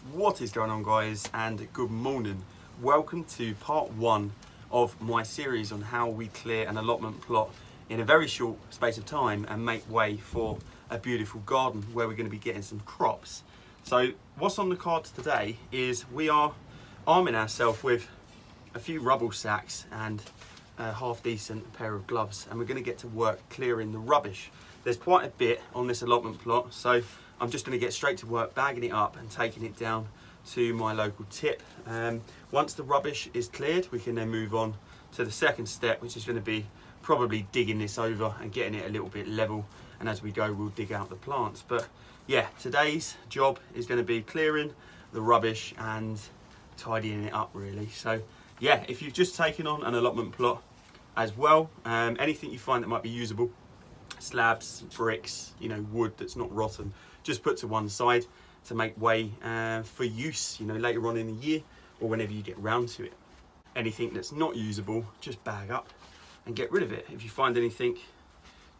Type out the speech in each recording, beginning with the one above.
What is going on, guys, and good morning. Welcome to part one of my series on how we clear an allotment plot in a very short space of time and make way for a beautiful garden where we're going to be getting some crops. So what's on the cards today is we are arming ourselves with a few rubble sacks and a half decent pair of gloves, and we're going to get to work clearing the rubbish. There's quite a bit on this allotment plot, so I'm just going to get straight to work bagging it up and taking it down to my local tip. Once the rubbish is cleared, we can then move on to the second step, which is going to be probably digging this over and getting it a little bit level, and as we go we'll dig out the plants. But yeah, today's job is going to be clearing the rubbish and tidying it up, really. So yeah, if you've just taken on an allotment plot as well, anything you find that might be usable, slabs, bricks, wood that's not rotten, just put to one side to make way for use, later on in the year or whenever you get round to it. Anything that's not usable, just bag up and get rid of it. If you find anything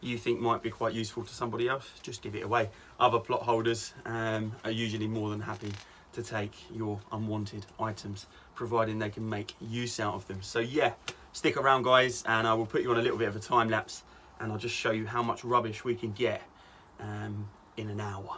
you think might be quite useful to somebody else, just give it away. Other plot holders are usually more than happy to take your unwanted items, providing they can make use out of them. So yeah, stick around, guys, and I will put you on a little bit of a time lapse and I'll just show you how much rubbish we can get in an hour.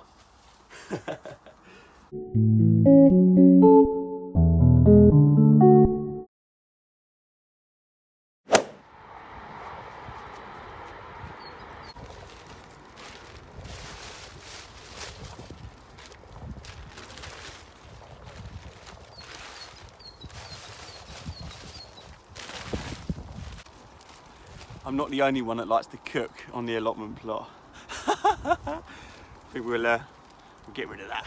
I'm not the only one that likes to cook on the allotment plot. I think we'll get rid of that.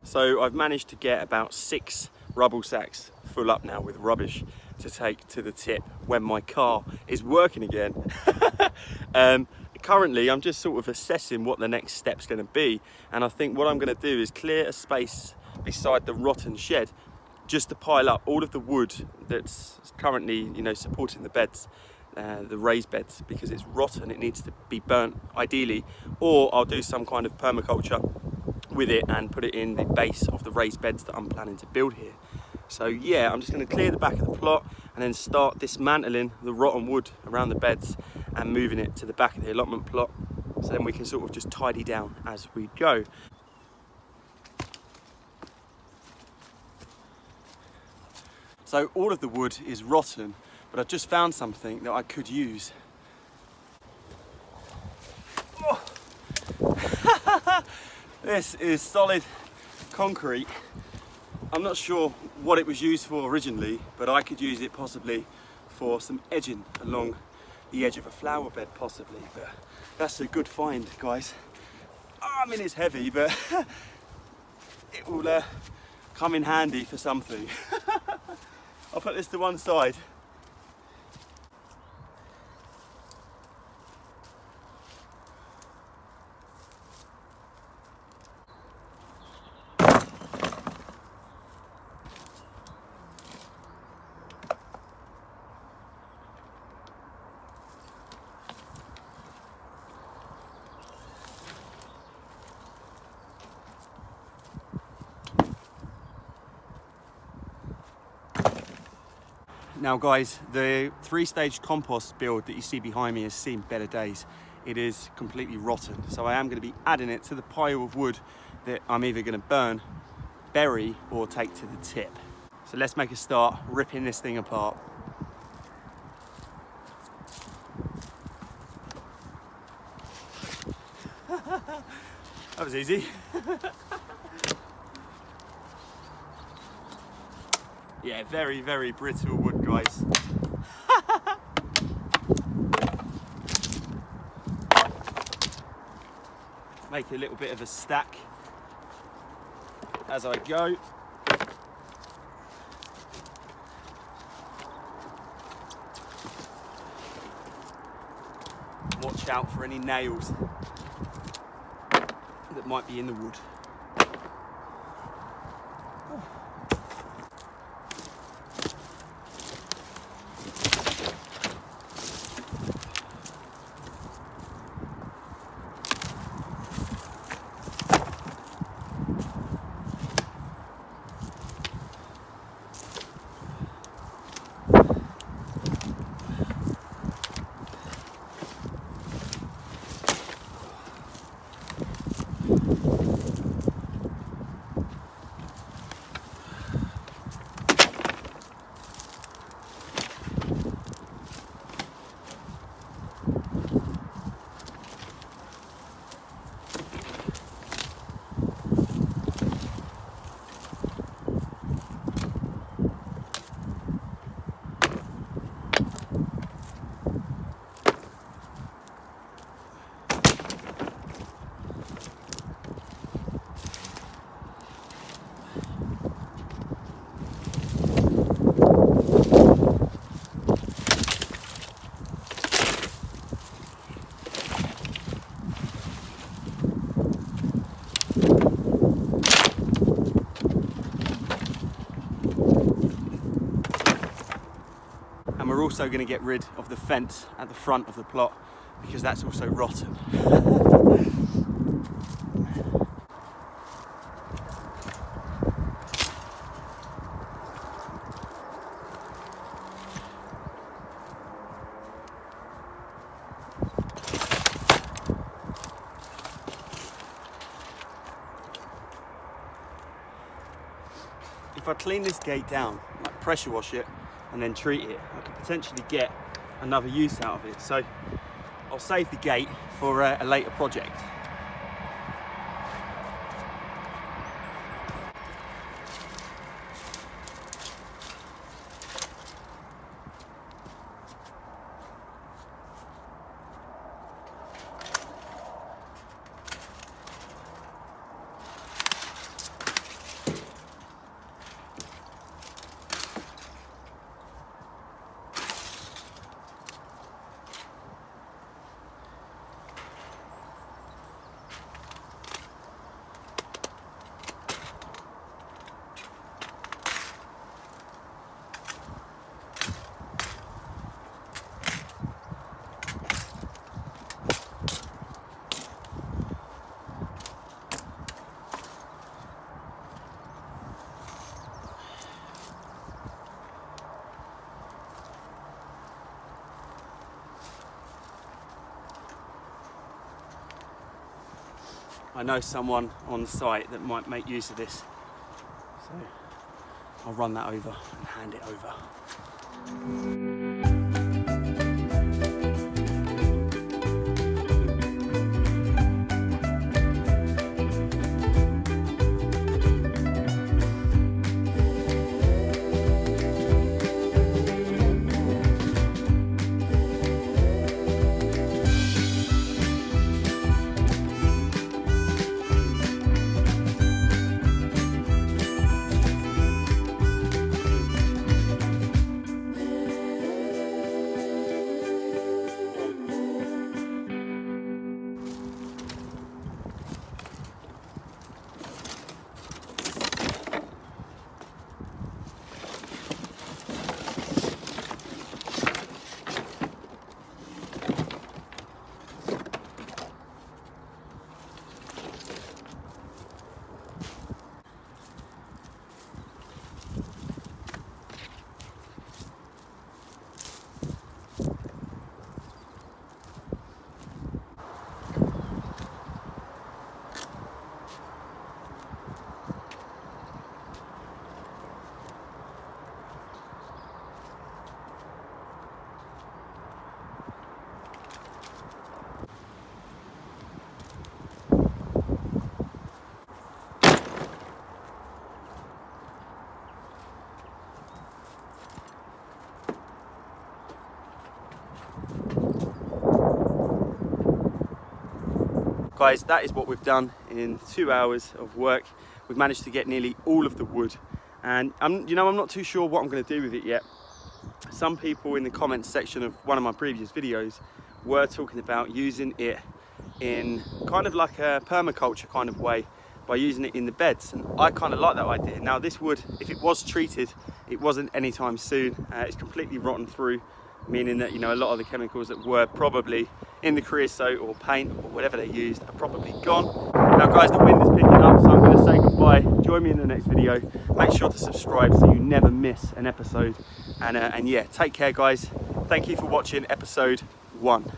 So I've managed to get about 6 rubble sacks full up now with rubbish to take to the tip when my car is working again. Currently I'm just sort of assessing what the next step's going to be, and I think what I'm going to do is clear a space beside the rotten shed just to pile up all of the wood that's currently supporting the beds, the raised beds, because it's rotten. It needs to be burnt ideally, or I'll do some kind of permaculture with it and put it in the base of the raised beds that I'm planning to build here. So yeah, I'm just going to clear the back of the plot and then start dismantling the rotten wood around the beds and moving it to the back of the allotment plot, so then we can sort of just tidy down as we go. So all of the wood is rotten, but I've just found something that I could use. Oh. This is solid concrete. I'm not sure what it was used for originally, but I could use it possibly for some edging along the edge of a flower bed possibly. But that's a good find, guys. I mean, it's heavy, but it will come in handy for something. I'll put this to one side. Now guys, the 3-stage compost build that you see behind me has seen better days. It is completely rotten, so I am going to be adding it to the pile of wood that I'm either going to burn, bury, or take to the tip. So let's make a start ripping this thing apart. That was easy. Yeah, very, very brittle wood, guys. Make a little bit of a stack as I go. Watch out for any nails that might be in the wood. And we're also going to get rid of the fence at the front of the plot because that's also rotten. If I clean this gate down, like pressure wash it and then treat it, I could potentially get another use out of it. So I'll save the gate for a later project. I know someone on the site that might make use of this, so I'll run that over and hand it over. Guys, that is what we've done in 2 hours of work. We've managed to get nearly all of the wood, and I'm not too sure what I'm going to do with it yet. Some people in the comments section of one of my previous videos were talking about using it in kind of like a permaculture kind of way, by using it in the beds, and I kind of like that idea. Now this wood, if it was treated, it wasn't anytime soon. It's completely rotten through, meaning that, you know, a lot of the chemicals that were probably in the creosote or paint or whatever they used are probably gone. Now guys, the wind is picking up, so I'm going to say goodbye. Join me in the next video. Make sure to subscribe so you never miss an episode, and yeah, take care guys. Thank you for watching episode 1.